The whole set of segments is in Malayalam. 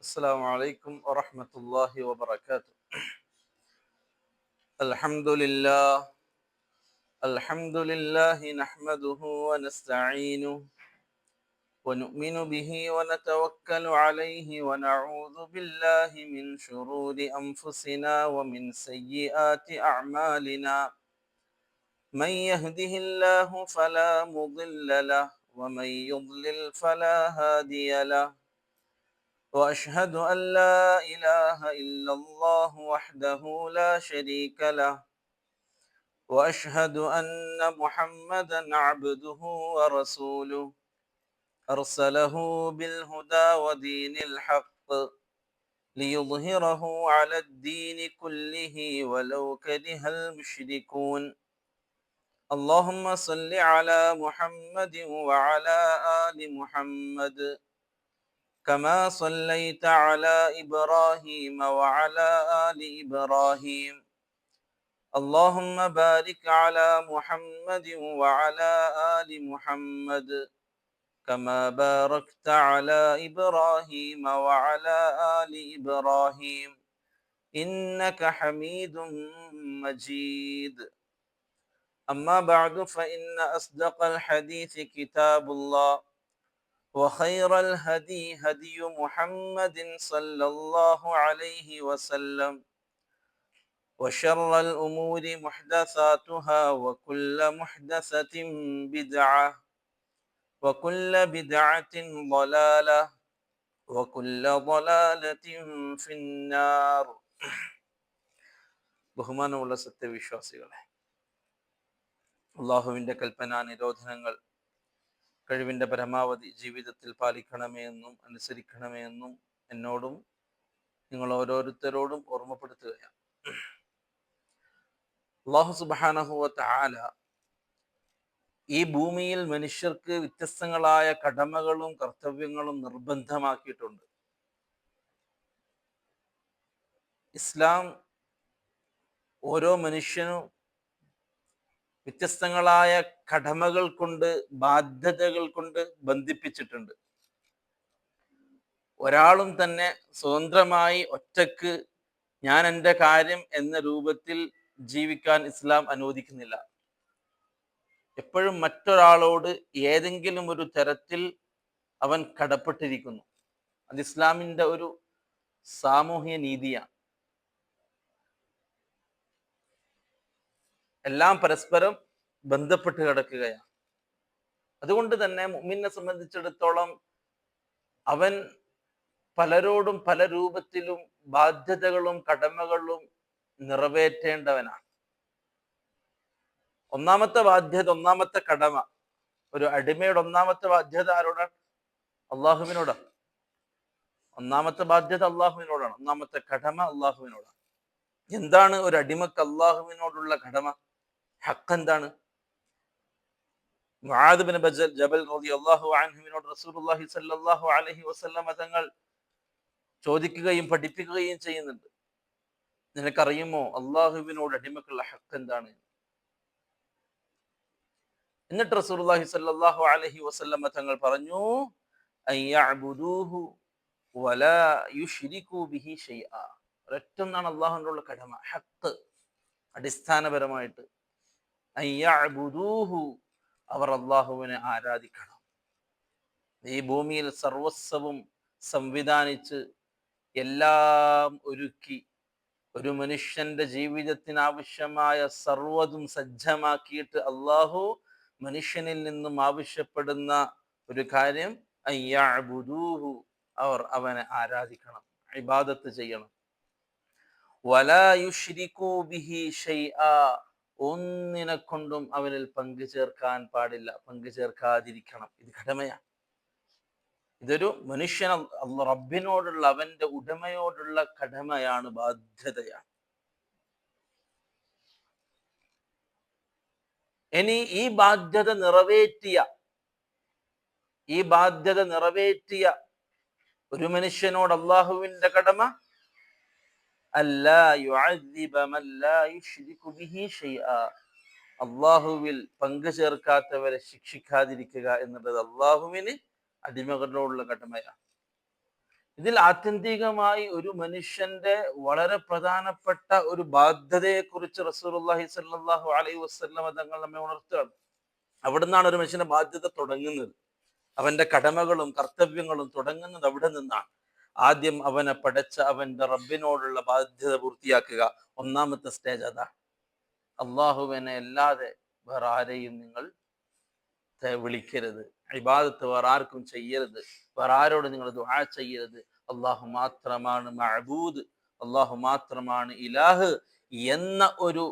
السلام عليكم ورحمة الله وبركاته. الحمد لله نحمده ونستعينه ونؤمن به ونتوكل عليه ونعوذ بالله من شرور أنفسنا ومن سيئات أعمالنا. من يهده الله فلا مضل له ومن يضلل فلا هادي له. وأشهد أن لا إله إلا الله وحده لا شريك له. وأشهد أن محمدا عبده ورسوله أرسله بالهدى ودين الحق ليظهره على الدين كله ولو كره المشركون. اللهم صل على محمد وعلى آل محمد كما صليت على إبراهيم وعلى آل إبراهيم. اللهم بارك على محمد وعلى آل محمد كما باركت على إبراهيم وعلى آل إبراهيم إنك حميد مجيد. أما بعد فإن أصدق الحديث كتاب الله وخير الهدي هدي محمد صلى الله عليه وسلم وشر الأمور محدثاتها وكل محدثة بدعة وكل بدعة ضلالة وكل ضلالة في النار. ബഹുമാനമുള്ള സത്യവിശ്വാസികളെ, അള്ളാഹുവിൻ്റെ കൽപ്പനാ നിരോധനങ്ങൾ കഴിവിൻ്റെ പരമാവധി ജീവിതത്തിൽ പാലിക്കണമേ എന്നും അനുസരിക്കണമേ എന്നും എന്നോടും നിങ്ങൾ ഓരോരുത്തരോടും ഓർമ്മപ്പെടുത്തുകയാണ്. അല്ലാഹു സുബ്ഹാനഹു വ തആല ഈ ഭൂമിയിൽ മനുഷ്യർക്ക് വ്യത്യസ്തങ്ങളായ കടമകളും കർത്തവ്യങ്ങളും നിർബന്ധമാക്കിയിട്ടുണ്ട്. ഇസ്ലാം ഓരോ മനുഷ്യനും വ്യത്യസ്തങ്ങളായ കടമകൾ കൊണ്ട്, ബാധ്യതകൾ കൊണ്ട് ബന്ധിപ്പിച്ചിട്ടുണ്ട്. ഒരാളും തന്നെ സ്വതന്ത്രമായി ഒറ്റക്ക് ഞാൻ എൻ്റെ കാര്യം എന്ന രൂപത്തിൽ ജീവിക്കാൻ ഇസ്ലാം അനുവദിക്കുന്നില്ല. എപ്പോഴും മറ്റൊരാളോട് ഏതെങ്കിലും ഒരു തരത്തിൽ അവൻ കടപ്പെട്ടിരിക്കുന്നു. അത് ഇസ്ലാമിൻ്റെ ഒരു സാമൂഹ്യ നീതിയാണ്. എല്ലാം പരസ്പരം ബന്ധപ്പെട്ട് കിടക്കുകയാണ്. അതുകൊണ്ട് തന്നെ മുഅ്മിനെ സംബന്ധിച്ചിടത്തോളം അവൻ പലരോടും പല രൂപത്തിലും ബാധ്യതകളും കടമകളും നിറവേറ്റേണ്ടവനാണ്. ഒന്നാമത്തെ ബാധ്യത, ഒന്നാമത്തെ കടമ, ഒരു അടിമയുടെ ഒന്നാമത്തെ ബാധ്യത ആരോടാണ്? അള്ളാഹുവിനോടാണ്. ഒന്നാമത്തെ ബാധ്യത അള്ളാഹുവിനോടാണ്. ഒന്നാമത്തെ കടമ അള്ളാഹുവിനോടാണ്. എന്താണ് ഒരു അടിമക്ക് അള്ളാഹുവിനോടുള്ള കടമ? ഹക്ക് എന്താണ്? മുആദ് ബിൻ ജബൽ റളിയല്ലാഹു അൻഹുവിനോട് റസൂലുള്ളാഹി സ്വല്ലല്ലാഹു അലൈഹി വസല്ലം തങ്ങൾ ചോദിക്കുകയും പഠിപ്പിക്കുകയും ചെയ്യുന്നുണ്ട്. നിനക്കറിയുമോ അള്ളാഹുവിനോട് അടിമക്കുള്ള ഹക്ക് എന്താണ്? എന്നിട്ട് റസൂലുള്ളാഹി സ്വല്ലല്ലാഹു അലൈഹി വസല്ലം തങ്ങൾ പറഞ്ഞു, അയ്യഅ്ബുദൂഹു വലാ യുശ്രികൂ ബിഹി ശൈആ. ഒരൊറ്റൊന്നാണ് അള്ളാഹുവിനോടുള്ള കടമ, ഹക്ക്. അടിസ്ഥാനപരമായിട്ട് അയ്യഅ്ബുദൂഹു, അവർ അള്ളാഹുവിനെ ആരാധിക്കണം. ഈ ഭൂമിയിൽ സർവസ്വവും സംവിധാനിച്ച് എല്ലാം ഒരുക്കി ഒരു മനുഷ്യന്റെ ജീവിതത്തിന് ആവശ്യമായ സർവ്വതും സജ്ജമാക്കിയിട്ട് അള്ളാഹു മനുഷ്യനിൽ നിന്നും ആവശ്യപ്പെടുന്ന ഒരു കാര്യം അയ്യഅ്ബുദൂഹു, അവർ അവനെ ആരാധിക്കണം, ഇബാദത്ത് ചെയ്യണം. വലാ യുശ്രികൂ ബിഹി ശൈആ, ഒന്നിനെ കൊണ്ടും അവനിൽ പങ്കു ചേർക്കാൻ പാടില്ല, പങ്കു ചേർക്കാതിരിക്കണം. ഇത് കടമയാണ്. ഇതൊരു മനുഷ്യൻ റബ്ബിനോടുള്ള, അവന്റെ ഉടമയോടുള്ള കടമയാണ്, ബാധ്യതയാണ്. ഇനി ഈ ബാധ്യത നിറവേറ്റിയ ഒരു മനുഷ്യനോട് അള്ളാഹുവിന്റെ കടമ അല്ലാ യുഅദ്ദിബ മൻ ലാ യുശ്രികു ബിഹി ശൈആ, അള്ളാഹുവിൽ പങ്കു ചേർക്കാത്തവരെ ശിക്ഷിക്കാതിരിക്കുക എന്നുള്ളത് അള്ളാഹുവിന് അടിമകളോടുള്ള കടമയാണ്. ഇതിൽ ആത്യന്തികമായി ഒരു മനുഷ്യന്റെ വളരെ പ്രധാനപ്പെട്ട ഒരു ബാധ്യതയെ കുറിച്ച് റസൂലുള്ളാഹി സ്വല്ലല്ലാഹു അലൈഹി വസല്ലമ തങ്ങൾ നമ്മെ ഉണർത്തുകയാണ്. അവിടുന്നാണ് ഒരു മനുഷ്യന്റെ ബാധ്യത തുടങ്ങുന്നത്. അവന്റെ കടമകളും കർത്തവ്യങ്ങളും തുടങ്ങുന്നത് അവിടെ നിന്നാണ്. ആദ്യം അവനെ പടച്ച അവന്റെ റബ്ബിനോടുള്ള ബാധ്യത പൂർത്തിയാക്കുക. ഒന്നാമത്തെ സ്റ്റേജ് അതാണ്. അള്ളാഹുവിനെ അല്ലാതെ വേറെ ആരെയും നിങ്ങൾ വിളിക്കരുത്. ഇബാദത്ത് വേറെ ആർക്കും ചെയ്യരുത്. വേറെ ആരോട് നിങ്ങൾ ദുആ ചെയ്യരുത്. അള്ളാഹു മാത്രമാണ് മഅബൂദ്, അള്ളാഹു മാത്രമാണ് ഇലാഹ് എന്ന ഒരു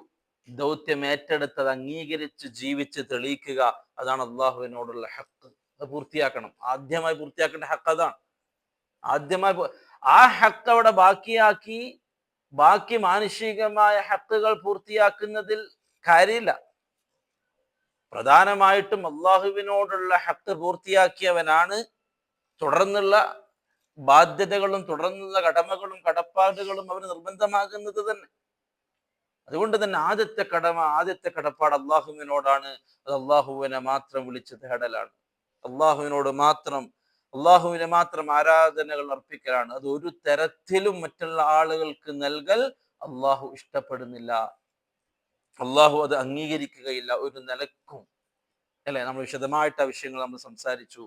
ദൗത്യം ഏറ്റെടുത്തത് അംഗീകരിച്ച് ജീവിച്ച് തെളിയിക്കുക. അതാണ് അള്ളാഹുവിനോടുള്ള ഹക്ക്. അത് പൂർത്തിയാക്കണം. ആദ്യമായി പൂർത്തിയാക്കേണ്ട ഹക്ക് അതാണ്. ആ ഹക്ക് അവിടെ ബാക്കിയാക്കി ബാക്കി മാനുഷികമായ ഹക്കുകൾ പൂർത്തിയാക്കുന്നതിൽ കാര്യമില്ല. പ്രധാനമായിട്ടും അള്ളാഹുവിനോടുള്ള ഹക്ക് പൂർത്തിയാക്കിയവനാണ് തുടർന്നുള്ള ബാധ്യതകളും തുടർന്നുള്ള കടമകളും കടപ്പാടുകളും അവന് നിർബന്ധമാകുന്നത് തന്നെ. അതുകൊണ്ട് തന്നെ ആദ്യത്തെ ആദ്യത്തെ കടപ്പാട് അള്ളാഹുവിനോടാണ്. അത് അള്ളാഹുവിനെ മാത്രം വിളിച്ച് തേടലാണ്. അള്ളാഹുവിനെ മാത്രം ആരാധനകൾ അർപ്പിക്കലാണ്. അത് ഒരു തരത്തിലും മറ്റുള്ള ആളുകൾക്ക് നൽകൽ അള്ളാഹു ഇഷ്ടപ്പെടുന്നില്ല. അള്ളാഹു അത് അംഗീകരിക്കുകയില്ല ഒരു നിലക്കും. അല്ലെ, നമ്മൾ വിശദമായിട്ട് ആ വിഷയങ്ങൾ നമ്മൾ സംസാരിച്ചു.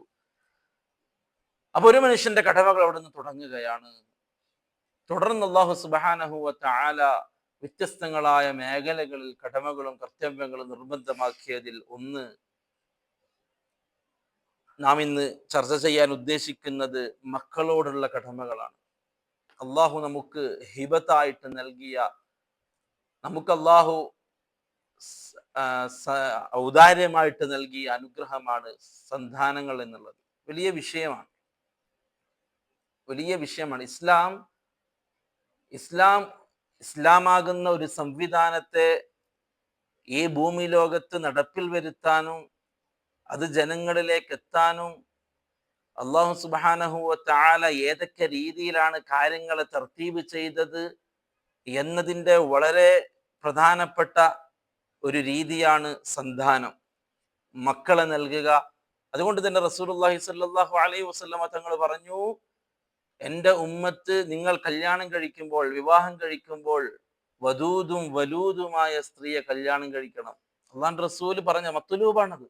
അപ്പൊ ഒരു മനുഷ്യന്റെ കടമകൾ അവിടെ നിന്ന് തുടങ്ങുകയാണ്. തുടർന്ന് അള്ളാഹു സുബ്ഹാനഹു വ തആല വ്യത്യസ്തങ്ങളായ മേഖലകളിൽ കടമകളും കർത്തവ്യങ്ങളും നിർബന്ധമാക്കിയതിൽ ഒന്ന് നാം ഇന്ന് ചർച്ച ചെയ്യാൻ ഉദ്ദേശിക്കുന്നത് മക്കളോടുള്ള കടമകളാണ്. അള്ളാഹു നമുക്ക് ഹിബത്തായിട്ട് നൽകിയ, നമുക്ക് അള്ളാഹു ഔദാര്യമായിട്ട് നൽകിയ അനുഗ്രഹമാണ് സന്താനങ്ങൾ എന്നുള്ളത്. വലിയ വിഷയമാണ്. ഇസ്ലാമാകുന്ന ഒരു സംവിധാനത്തെ ഈ ഭൂമി ലോകത്ത് നടപ്പിൽ വരുത്താനും അത് ജനങ്ങളിലേക്ക് എത്താനും അല്ലാഹു സുബ്ഹാനഹു വ തആല ഏതൊക്കെ രീതിയിലാണ് കാര്യങ്ങളെ തർത്തീബ് ചെയ്തത് എന്നതിൻ്റെ വളരെ പ്രധാനപ്പെട്ട ഒരു രീതിയാണ് സന്താനം, മക്കളെ നൽകുക. അതുകൊണ്ട് തന്നെ റസൂലുള്ളാഹി സ്വല്ലല്ലാഹു അലൈഹി വസല്ലമ തങ്ങൾ പറഞ്ഞു, എൻ്റെ ഉമ്മത്ത് നിങ്ങൾ കല്യാണം കഴിക്കുമ്പോൾ, വിവാഹം കഴിക്കുമ്പോൾ വദൂദും വലൂദുമായ സ്ത്രീയെ കല്യാണം കഴിക്കണം. അള്ളാഹുവിൻ്റെ റസൂല് പറഞ്ഞ മത്ലൂബാണത്.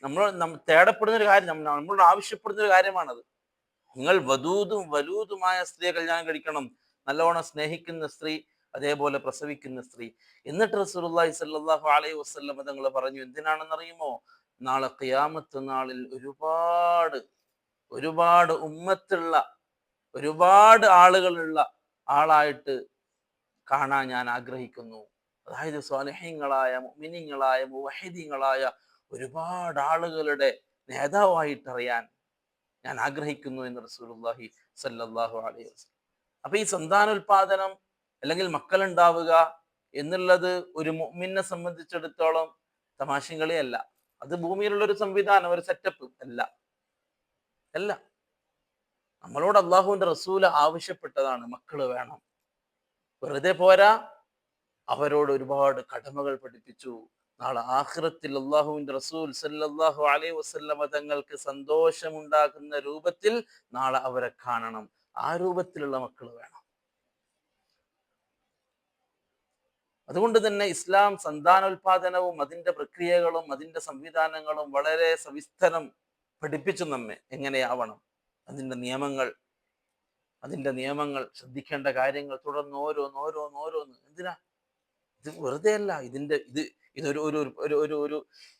നമ്മൾ തേടപ്പെടുന്ന ഒരു കാര്യം, നമ്മളോട് ആവശ്യപ്പെടുന്ന ഒരു കാര്യമാണത്. നിങ്ങൾ വദൂദും വലൂദുമായ സ്ത്രീയെ കല്യാണം കഴിക്കണം. നല്ലോണം സ്നേഹിക്കുന്ന സ്ത്രീ, അതേപോലെ പ്രസവിക്കുന്ന സ്ത്രീ. എന്നിട്ട് റസൂലുള്ളാഹി സ്വല്ലല്ലാഹു അലൈഹി വസല്ലം തങ്ങൾ പറഞ്ഞു, എന്തിനാണെന്നറിയുമോ? നാളെ ഖിയാമത്ത് നാളിൽ ഒരുപാട് ഉമ്മത്തുള്ള, ഒരുപാട് ആളുകളുള്ള ആളായിട്ട് കാണാൻ ഞാൻ ആഗ്രഹിക്കുന്നു. അതായത് സ്വാലിഹീങ്ങളായ, മുഅ്മിനീങ്ങളായ, മുവഹിദീങ്ങളായ ഒരുപാട് ആളുകളുടെ നേതാവായിട്ട് അറിയാൻ ഞാൻ ആഗ്രഹിക്കുന്നു എന്ന് റസൂലുള്ളാഹി സ്വല്ലല്ലാഹു അലൈഹി വസല്ലം. അപ്പൊ ഈ സന്താനോൽപാദനം അല്ലെങ്കിൽ മക്കളുണ്ടാവുക എന്നുള്ളത് ഒരു മുഅ്മിനെ സംബന്ധിച്ചിടത്തോളം തമാശയും കളിയല്ല. അത് ഭൂമിയിലുള്ള ഒരു സംവിധാനം, ഒരു സെറ്റപ്പ് അല്ല. നമ്മളോട് അള്ളാഹുവിന്റെ റസൂല് ആവശ്യപ്പെട്ടതാണ്, മക്കള് വേണം. വെറുതെ പോരാ, അവരോട് ഒരുപാട് കടമകൾ പഠിപ്പിച്ചു. നാളെ ആഖിറത്തിൽ അള്ളാഹുവിന്റെ റസൂൽ സല്ലല്ലാഹു അലൈഹി വസല്ലമ തങ്ങൾക്ക് സന്തോഷമുണ്ടാക്കുന്ന രൂപത്തിൽ നാളെ അവരെ കാണണം. ആ രൂപത്തിലുള്ള മക്കൾ വേണം. അതുകൊണ്ട് തന്നെ ഇസ്ലാം സന്താനോൽപാദനവും അതിൻ്റെ പ്രക്രിയകളും അതിൻ്റെ സംവിധാനങ്ങളും വളരെ സവിസ്തരം പഠിപ്പിച്ചു നമ്മെ. എങ്ങനെയാവണം, അതിൻ്റെ നിയമങ്ങൾ, ശ്രദ്ധിക്കേണ്ട കാര്യങ്ങൾ, തുടർന്ന് ഓരോന്ന്. എന്തിനാ? ഇത് വെറുതെ അല്ല. ഇതൊരു ഒരു ഒരു ഒരു ഒരു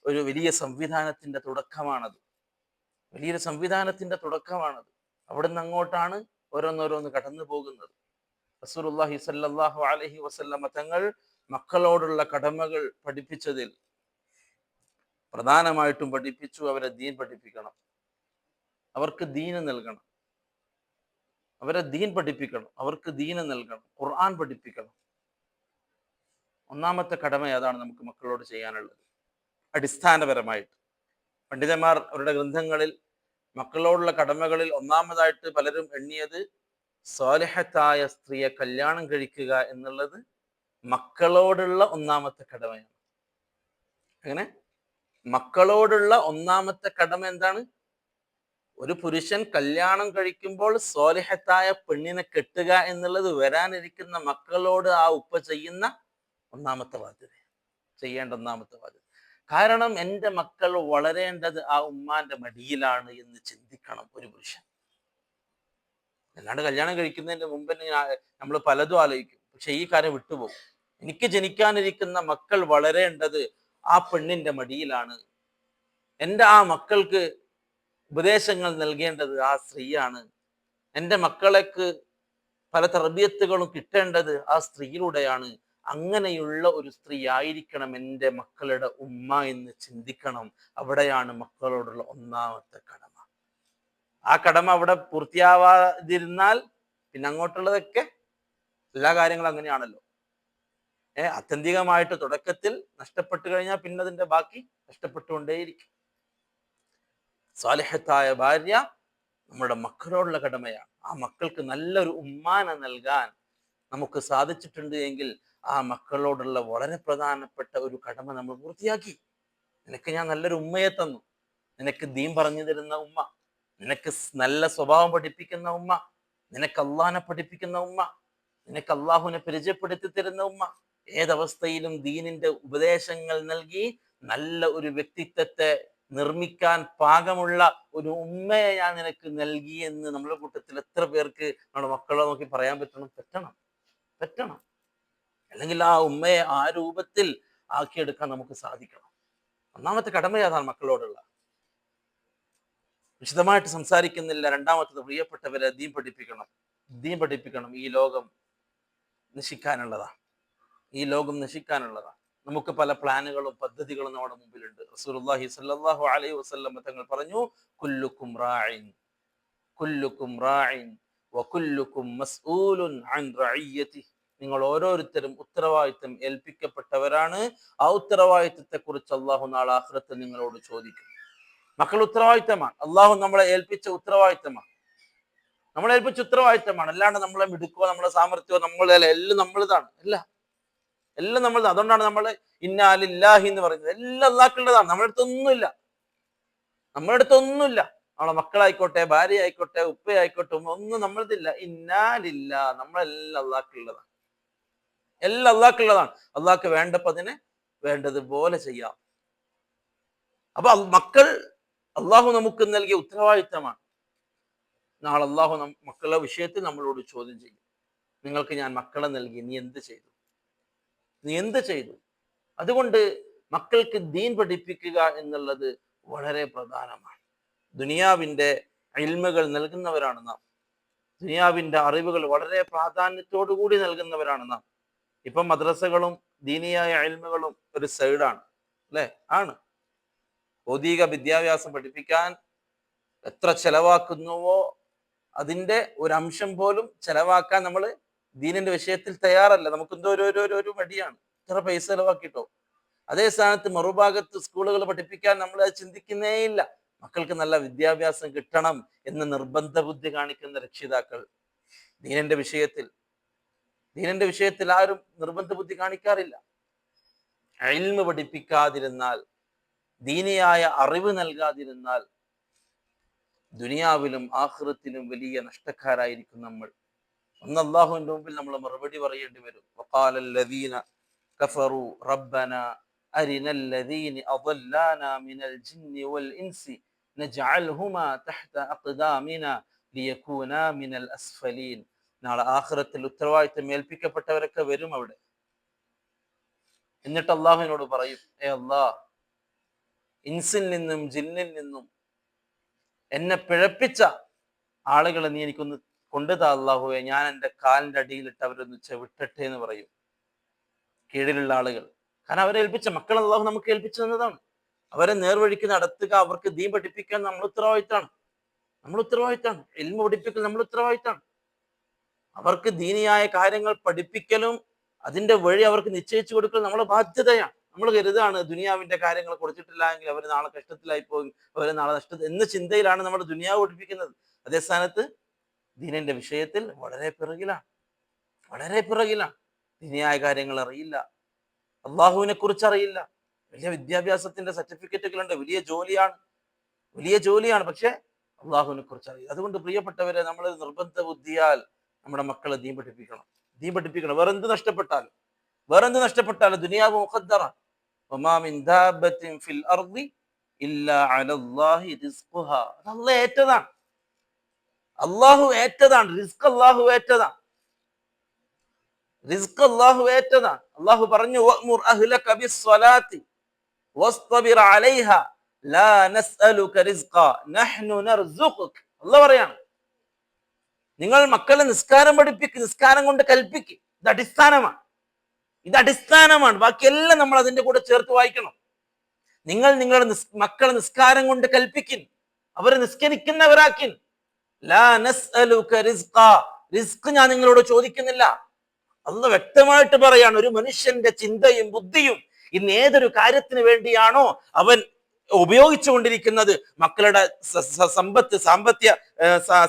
ഒരു വലിയ സംവിധാനത്തിന്റെ തുടക്കമാണത്. അവിടുന്ന് അങ്ങോട്ടാണ് ഓരോന്നോരോന്ന് കടന്നു പോകുന്നത്. റസൂലുള്ളാഹി സ്വല്ലല്ലാഹു അലൈഹി വസല്ലമ തങ്ങൾ മക്കളോടുള്ള കടമകൾ പഠിപ്പിച്ചതിൽ പ്രധാനമായിട്ടും പഠിപ്പിച്ചു, അവരെ ദീൻ പഠിപ്പിക്കണം, അവർക്ക് ദീന് നൽകണം, ഖുർആൻ പഠിപ്പിക്കണം. ഒന്നാമത്തെ കടമ അതാണ് നമുക്ക് മക്കളോട് ചെയ്യാനുള്ളത്. അടിസ്ഥാനപരമായിട്ട് പണ്ഡിതന്മാർ അവരുടെ ഗ്രന്ഥങ്ങളിൽ മക്കളോടുള്ള കടമകളിൽ ഒന്നാമതായിട്ട് പലരും എണ്ണിയത് സ്വാലിഹത്തായ സ്ത്രീയെ കല്യാണം കഴിക്കുക എന്നുള്ളത് മക്കളോടുള്ള ഒന്നാമത്തെ കടമയാണ്. അങ്ങനെ മക്കളോടുള്ള ഒന്നാമത്തെ കടമ എന്താണ്? ഒരു പുരുഷൻ കല്യാണം കഴിക്കുമ്പോൾ സ്വാലിഹത്തായ പെണ്ണിനെ കെട്ടുക എന്നുള്ളത് വരാനിരിക്കുന്ന മക്കളോട് ആ ഉപ്പ ചെയ്യുന്ന ഒന്നാമത്തെ ബാധ്യത, ചെയ്യേണ്ട ഒന്നാമത്തെ ബാധ്യത. കാരണം എൻ്റെ മക്കൾ വളരേണ്ടത് ആ ഉമ്മാന്റെ മടിയിലാണ് എന്ന് ചിന്തിക്കണം ഒരു പുരുഷൻ. അല്ലാണ്ട് കല്യാണം കഴിക്കുന്നതിന്റെ മുമ്പ് നമ്മൾ പലതും ആലോചിക്കും, പക്ഷെ ഈ കാര്യം വിട്ടുപോകും. എനിക്ക് ജനിക്കാനിരിക്കുന്ന മക്കൾ വളരേണ്ടത് ആ പെണ്ണിന്റെ മടിയിലാണ്. എൻ്റെ ആ മക്കൾക്ക് ഉപദേശങ്ങൾ നൽകേണ്ടത് ആ സ്ത്രീയാണ്. എൻ്റെ മക്കളേക്ക് പല തർബിയത്തുകളും കിട്ടേണ്ടത് ആ സ്ത്രീയിലൂടെയാണ്. അങ്ങനെയുള്ള ഒരു സ്ത്രീ ആയിരിക്കണം എൻ്റെ മക്കളുടെ ഉമ്മ എന്ന് ചിന്തിക്കണം. അവിടെയാണ് മക്കളോടുള്ള ഒന്നാമത്തെ കടമ. ആ കടമ അവിടെ പൂർത്തിയാവാതിരുന്നാൽ പിന്നെ അങ്ങോട്ടുള്ളതൊക്കെ എല്ലാ കാര്യങ്ങളും അങ്ങനെയാണല്ലോ. ആത്യന്തികമായിട്ട് തുടക്കത്തിൽ നഷ്ടപ്പെട്ടു കഴിഞ്ഞാൽ പിന്നെ അതിന്റെ ബാക്കി നഷ്ടപ്പെട്ടുകൊണ്ടേയിരിക്കും. സ്വാലിഹത്തായ ഭാര്യ നമ്മുടെ മക്കളോടുള്ള കടമയാണ്. ആ മക്കൾക്ക് നല്ലൊരു ഉമ്മാനെ നൽകാൻ നമുക്ക് സാധിച്ചിട്ടുണ്ട് എങ്കിൽ ആ മക്കളോടുള്ള വളരെ പ്രധാനപ്പെട്ട ഒരു കടമ നമ്മൾ പൂർത്തിയാക്കി. നിനക്ക് ഞാൻ നല്ലൊരു ഉമ്മയെ തന്നു, നിനക്ക് ദീൻ പറഞ്ഞു തരുന്ന ഉമ്മ, നിനക്ക് നല്ല സ്വഭാവം പഠിപ്പിക്കുന്ന ഉമ്മ, നിനക്ക് അള്ളാഹിനെ പഠിപ്പിക്കുന്ന ഉമ്മ, നിനക്ക് അള്ളാഹുവിനെ പരിചയപ്പെടുത്തി തരുന്ന ഉമ്മ, ഏതവസ്ഥയിലും ദീനിന്റെ ഉപദേശങ്ങൾ നൽകി നല്ല ഒരു വ്യക്തിത്വത്തെ നിർമ്മിക്കാൻ പാകമുള്ള ഒരു ഉമ്മയെ ഞാൻ നിനക്ക് നൽകി എന്ന് നമ്മുടെ കൂട്ടത്തിൽ എത്ര പേർക്ക് നമ്മുടെ മക്കളെ നോക്കി പറയാൻ പറ്റണം. അല്ലെങ്കിൽ ആ ഉമ്മയെ ആ രൂപത്തിൽ ആക്കിയെടുക്കാൻ നമുക്ക് സാധിക്കണം. ഒന്നാമത്തെ കടമയാണ് മക്കളോടുള്ള. വിശദമായിട്ട് സംസാരിക്കുന്നില്ല. രണ്ടാമത്തത്, പ്രിയപ്പെട്ടവരെ, ദീൻ പഠിപ്പിക്കണം. ഈ ലോകം നശിക്കാനുള്ളതാണ്. നമുക്ക് പല പ്ലാനുകളും പദ്ധതികളും നമ്മുടെ മുമ്പിലുണ്ട്. റസൂലുള്ളാഹി സ്വല്ലല്ലാഹു അലൈഹി വസല്ലം തങ്ങൾ പറഞ്ഞു, കുല്ലുക്കും റാഇൻ വകുല്ലുക്കും മസ്ഊലുൻ അൻ റഇയ്യതിഹി. നിങ്ങൾ ഓരോരുത്തരും ഉത്തരവാദിത്തം ഏൽപ്പിക്കപ്പെട്ടവരാണ്. ആ ഉത്തരവാദിത്തത്തെ കുറിച്ച് അള്ളാഹു നാളെ ആഖിറത്തിൽ നിങ്ങളോട് ചോദിക്കും. മക്കൾ ഉത്തരവാദിത്തമാണ്. അള്ളാഹു നമ്മളെ ഏൽപ്പിച്ച ഉത്തരവാദിത്തമാണ്. അല്ലാണ്ട് നമ്മളെ മിടുക്കോ നമ്മളെ സാമർത്ഥ്യമോ എല്ലാം നമ്മളതാണ്. എല്ലാം നമ്മളതാണ്. അതുകൊണ്ടാണ് നമ്മൾ ഇന്നാ ലില്ലാഹി എന്ന് പറയുന്നത്. എല്ലാം അള്ളാഹുള്ളതാണ്. നമ്മുടെ അടുത്തൊന്നുമില്ല. നമ്മളെ മക്കളായിക്കോട്ടെ, ഭാര്യ ആയിക്കോട്ടെ, ഉപ്പയായിക്കോട്ടെ, ഒന്നും നമ്മളതില്ല. ഇന്നാ ലില്ലാ, നമ്മളെല്ലാം അള്ളാഹുള്ളതാണ്. അള്ളാഹ്ക്ക് വേണ്ടപ്പോ അതിനെ വേണ്ടതുപോലെ ചെയ്യാം. അപ്പൊ മക്കൾ അള്ളാഹു നമുക്ക് നൽകിയ ഉത്തരവാദിത്തമാണ്. നാളെ അള്ളാഹു മക്കളുടെ വിഷയത്തിൽ നമ്മളോട് ചോദ്യം ചെയ്യും. നിങ്ങൾക്ക് ഞാൻ മക്കളെ നൽകി, നീ എന്ത് ചെയ്തു? അതുകൊണ്ട് മക്കൾക്ക് ദീൻ പഠിപ്പിക്കുക എന്നുള്ളത് വളരെ പ്രധാനമാണ്. ദുനിയാവിന്റെ ഇൽമുകൾ നൽകുന്നവരാണ് നാം. ദുനിയാവിന്റെ അറിവുകൾ വളരെ പ്രാധാന്യത്തോടു കൂടി നൽകുന്നവരാണ് നാം. ഇപ്പം മദ്രസകളും ദീനിയായ ഇൽമുകളും ഒരു സൈഡാണ്, അല്ലെ? ആണ്. ഭൗതിക വിദ്യാഭ്യാസം പഠിപ്പിക്കാൻ എത്ര ചെലവാക്കുന്നുവോ അതിന്റെ ഒരു അംശം പോലും ചെലവാക്കാൻ നമ്മൾ ദീനിന്റെ വിഷയത്തിൽ തയ്യാറല്ല. നമുക്ക് എന്തോ ഒരു മടിയാണ്, ഇത്ര പൈസ ചെലവാക്കിട്ടോ. അതേ സ്ഥാനത്ത് മറുഭാഗത്ത് സ്കൂളുകൾ പഠിപ്പിക്കാൻ നമ്മൾ അത് ചിന്തിക്കുന്നേ ഇല്ല. മക്കൾക്ക് നല്ല വിദ്യാഭ്യാസം കിട്ടണം എന്ന് നിർബന്ധ ബുദ്ധി കാണിക്കുന്ന രക്ഷിതാക്കൾ ദീനിന്റെ വിഷയത്തിൽ ആരും നിർബന്ധ ബുദ്ധി കാണിക്കാറില്ല. ഇൽമ് പഠിപ്പിക്കാതിരുന്നാൽ, ദീനിയായ അറിവ് നൽകാതിരുന്നാൽ ദുനിയാവിലും ആഖിറത്തിലും വലിയ നഷ്ടക്കാരായിരിക്കും നമ്മൾ. ഒന്ന് അല്ലാഹുവിന്റെ മുമ്പിൽ നമ്മൾ മറുപടി പറയേണ്ടി വരും. വഖാലല്ലദീന കഫറു റബ്ബനാ അരിനല്ലദീന അദല്ലാനാ മിനൽ ജിന്നി വൽ ഇൻസി നജഅൽഹുമാ തഹ്ത അഖ്ദാമിനാ ലിയകൂനാ മിനൽ അസ്ഫലീൻ. നാളെ ആഖിറത്തിൽ ഉത്തരവാദിത്തം ഏൽപ്പിക്കപ്പെട്ടവരൊക്കെ വരും അവിടെ. എന്നിട്ട് അള്ളാഹുവിനോട് പറയും, അല്ലാഹ്, ഇൻസിൽ നിന്നും ജിന്നിൽ നിന്നും എന്നെ പിഴപ്പിച്ച ആളുകളെ നീ എനിക്കൊന്ന് കൊണ്ടുതാ അല്ലാഹുവേ, ഞാൻ എൻ്റെ കാലിൻ്റെ അടിയിലിട്ട് അവരൊന്ന് ചെവിട്ടട്ടെ എന്ന് പറയും കീഴിലുള്ള ആളുകൾ. കാരണം അവരെ ഏൽപ്പിച്ച മക്കൾ അല്ലാഹു നമുക്ക് ഏൽപ്പിച്ചു തന്നതാണ്. അവരെ നേർവഴിക്ക് നടത്തുക, അവർക്ക് ദീൻ പഠിപ്പിക്കാൻ നമ്മൾ ഉത്തരവാദിത്തമാണ്. ഇൽമു പഠിപ്പിക്കൽ നമ്മൾ ഉത്തരവാദിത്തമാണ്. അവർക്ക് ദീനിയായ കാര്യങ്ങൾ പഠിപ്പിക്കലും അതിന്റെ വഴി അവർക്ക് നിശ്ചയിച്ചു കൊടുക്കൽ നമ്മളെ ബാധ്യതയാണ്. നമ്മൾ കരുതാണ് ദുനിയാവിന്റെ കാര്യങ്ങൾ കൊടുത്തിട്ടില്ല എങ്കിൽ അവർ നാളെ കഷ്ടത്തിലായി പോകും, അവർ നാളെ നഷ്ടത്തിൽ എന്ന ചിന്തയിലാണ് നമ്മൾ ദുനിയാവ് പഠിപ്പിക്കുന്നത്. അതേ സ്ഥാനത്ത് ദീനിന്റെ വിഷയത്തിൽ വളരെ പിറകിലാണ്. ദീനിയായ കാര്യങ്ങൾ അറിയില്ല, അള്ളാഹുവിനെ കുറിച്ച് അറിയില്ല. വലിയ വിദ്യാഭ്യാസത്തിന്റെ സർട്ടിഫിക്കറ്റുകളുണ്ട്, വലിയ ജോലിയാണ്. പക്ഷെ അള്ളാഹുവിനെ കുറിച്ച് അറിയുക. അതുകൊണ്ട് പ്രിയപ്പെട്ടവരെ, നമ്മൾ നിർബന്ധ ബുദ്ധിയാൽ നമ്മുടെ മക്കളെ ദീൻ പഠിപ്പിക്കണം. ദീൻ പഠിപ്പിക്കണം. വേറെന്ത് നഷ്ടപ്പെട്ടാലും ദുനിയാവ് മുഖദ്ദറ. വമാ മിൻ ദാബത്തിൻ ഫിൽ അർദി ഇല്ലാ അലല്ലാഹി റിസ്ഖുഹാ. അല്ലാഹു ഏറ്റതാണ്. റിസ്ക് അല്ലാഹു ഏറ്റതാണ്. അല്ലാഹു പറഞ്ഞു, വഅ്മുർ അഹ്ലക ബിസ്സലാത്തി വസ്തബിർ അലൈഹാ ലാ നസ്അലുക റിസ്ഖാ നഹ്നു നർസുഖുക. അല്ലാഹു പറയാണ്, നിങ്ങൾ മക്കളെ നിസ്കാരം പഠിപ്പിക്കുക, നിസ്കാരം കൊണ്ട് കൽപ്പിക്കുക. ഇത് അടിസ്ഥാനമാണ്. ബാക്കിയെല്ലാം നമ്മൾ അതിന്റെ കൂടെ ചേർത്ത് വായിക്കണം. നിങ്ങൾ നിങ്ങളുടെ മക്കളെ നിസ്കാരം കൊണ്ട് കൽപ്പിക്കിൻ, അവരെ നിസ്കരിക്കുന്നവരാക്കിൻ. ലാ നസ്അലുക റിസ്ഖാ, റിസ്ക് ഞാൻ നിങ്ങളോട് ചോദിക്കുന്നില്ല. അല്ലാഹു വ്യക്തമായിട്ട് പറയാണ്, ഒരു മനുഷ്യന്റെ ചിന്തയും ബുദ്ധിയും ഇന്ന് ഏതൊരു കാര്യത്തിന് വേണ്ടിയാണോ അവൻ ഉപയോഗിച്ചുകൊണ്ടിരിക്കുന്നത്, മക്കളുടെ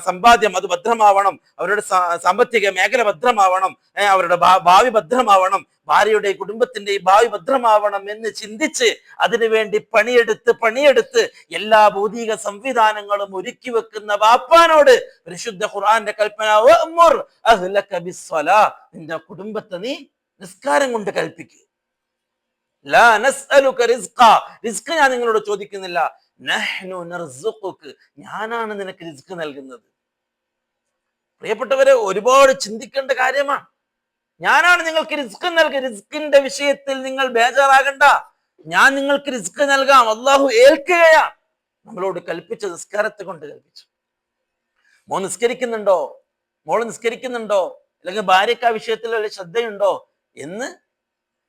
സമ്പാദ്യം അത് ഭദ്രമാവണം, അവരുടെ സാമ്പത്തിക മേഖല ഭദ്രമാവണം, അവരുടെ ഭാവി ഭദ്രമാവണം, ഭാര്യയുടെ കുടുംബത്തിന്റെ ഭാവി ഭദ്രമാവണം എന്ന് ചിന്തിച്ച് അതിനുവേണ്ടി പണിയെടുത്ത് എല്ലാ ഭൗതിക സംവിധാനങ്ങളും ഒരുക്കി വെക്കുന്ന ബാപ്പാനോട് പരിശുദ്ധ ഖുർആന്റെ കൽപ്പന, വഅ്മുർ അഹ്ലക ബിസ്സലാ, നിന്റെ കുടുംബത്തെ നീ നിസ്കാരം കൊണ്ട് കൽപ്പിക്കുക. ലാ നസ്അലുക റിസ്ഖാ, റിസ്ക് ഞാൻ നിങ്ങളോട് ചോദിക്കുന്നില്ല. നഹ്നു നർസുഖുക, ഞാനാണ് നിനക്ക് റിസ്ക് നൽകുന്നത്. പ്രിയപ്പെട്ടവരെ, ഒരുപാട് ചിന്തിക്കേണ്ട കാര്യമാണ്. ഞാനാണ് നിങ്ങൾക്ക് റിസ്ക് നൽകുക. റിസ്കിന്റെ വിഷയത്തിൽ നിങ്ങൾ ബേജാറാകണ്ട. ഞാൻ നിങ്ങൾക്ക് റിസ്ക് നൽകാം. അള്ളാഹു ഏൽക്കുകയാണ്. നമ്മളോട് കൽപ്പിച്ച നിസ്കാരത്തെ കൊണ്ട് കൽപ്പിച്ചു. മോൾ നിസ്കരിക്കുന്നുണ്ടോ, അല്ലെങ്കിൽ ഭാര്യയ്ക്ക് ആ വിഷയത്തിൽ വലിയ ശ്രദ്ധയുണ്ടോ എന്ന്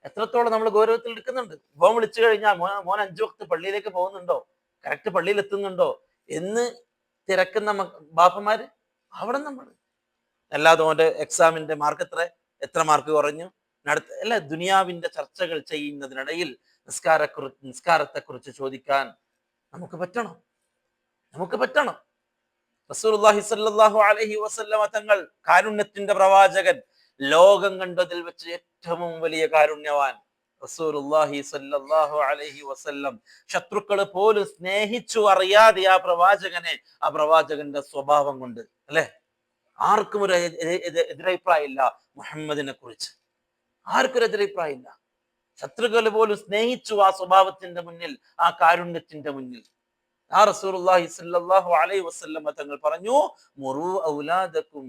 എത്രത്തോളം നമ്മൾ ഗൗരവത്തിൽ എടുക്കുന്നുണ്ട്. ഫോൺ വിളിച്ചു കഴിഞ്ഞാൽ മോൻ 5 വക്ത് പള്ളിയിലേക്ക് പോകുന്നുണ്ടോ, കറക്റ്റ് പള്ളിയിൽ എത്തുന്നുണ്ടോ എന്ന് തിരക്കുന്ന ബാപ്പമാര് അവിടെ നമ്മൾ. അല്ലാതെ ഓന്റെ എക്സാമിന്റെ മാർക്ക് എത്ര മാർക്ക് കുറഞ്ഞു, അല്ല, ദുനിയാവിന്റെ ചർച്ചകൾ ചെയ്യുന്നതിനിടയിൽ നിസ്കാരത്തെക്കുറിച്ച് ചോദിക്കാൻ നമുക്ക് പറ്റണം. റസൂലുള്ളാഹി സ്വല്ലല്ലാഹു അലൈഹി വസല്ലമ തങ്ങൾ കാരുണ്യത്തിന്റെ പ്രവാചകൻ, ലോകം കണ്ടതിൽ വെച്ച് ഏറ്റവും വലിയ കാരുണ്യവാൻ റസൂലുള്ളാഹി സ്വല്ലല്ലാഹു അലൈഹി വസല്ലം. ശത്രുക്കള് പോലും സ്നേഹിച്ചു അറിയാതെ ആ പ്രവാചകന്റെ സ്വഭാവം കൊണ്ട്, അല്ലെ, ആർക്കും ഒരു എതിരഭിപ്രായമില്ല മുഹമ്മദിനെ കുറിച്ച്. ആർക്കും ഒരു എതിരഭിപ്രായമില്ല. ശത്രുക്കൾ പോലും സ്നേഹിച്ചു ആ സ്വഭാവത്തിന്റെ മുന്നിൽ, ആ കാരുണ്യത്തിന്റെ മുന്നിൽ. ആ റസൂലുള്ളാഹി സ്വല്ലല്ലാഹു അലൈഹി വസല്ലം തങ്ങൾ പറഞ്ഞു, മുറു ഔലാദകും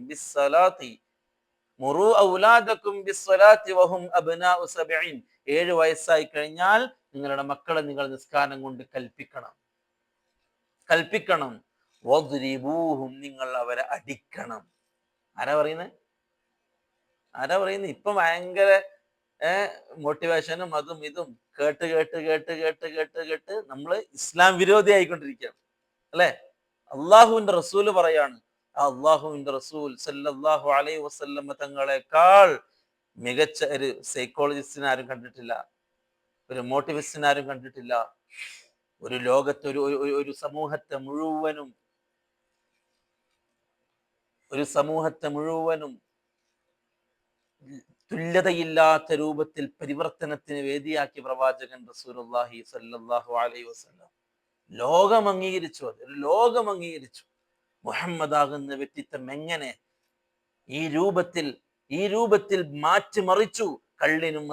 ബിസ്സലാത്തി വഹും അബ്നാഉ 70. 7 വയസ്സായി കഴിഞ്ഞാൽ നിങ്ങളുടെ മക്കളെ നിങ്ങൾ നിസ്കാരം കൊണ്ട് കൽപ്പിക്കണം. വദ്രിബൂഹും, നിങ്ങൾ അവരെ അടിക്കണം. ആരാ പറയുന്നത്? ഇപ്പൊ ഭയങ്കര മോട്ടിവേഷനും അതും ഇതും കേട്ട് നമ്മള് ഇസ്ലാം വിരോധി ആയിക്കൊണ്ടിരിക്കുകയാണ്, അല്ലെ? അള്ളാഹുവിന്റെ റസൂല് പറയാണ്, അള്ളാഹുവിന്റെ റസൂൽ സല്ലല്ലാഹു അലൈഹി വസല്ലം തങ്ങളെക്കാൾ മികച്ച ഒരു സൈക്കോളജിസ്റ്റിനെ ആരും കണ്ടിട്ടില്ല, ഒരു മോട്ടിവേഷനെ ആരും കണ്ടിട്ടില്ല. ഒരു ലോകത്ത് ഒരു സമൂഹത്തെ മുഴുവനും തുല്യതയില്ലാത്ത രൂപത്തിൽ പരിവർത്തനത്തിന് വേദിയാക്കിയ പ്രവാചകൻ റസൂലുള്ളാഹി സ്വല്ലല്ലാഹു അലൈഹി വസല്ലം. ലോകം അംഗീകരിച്ചു. മുഹമ്മദ് ആകുന്ന വ്യക്തിത്വം എങ്ങനെ ഈ രൂപത്തിൽ മാറ്റിമറിച്ചു. കള്ളിനും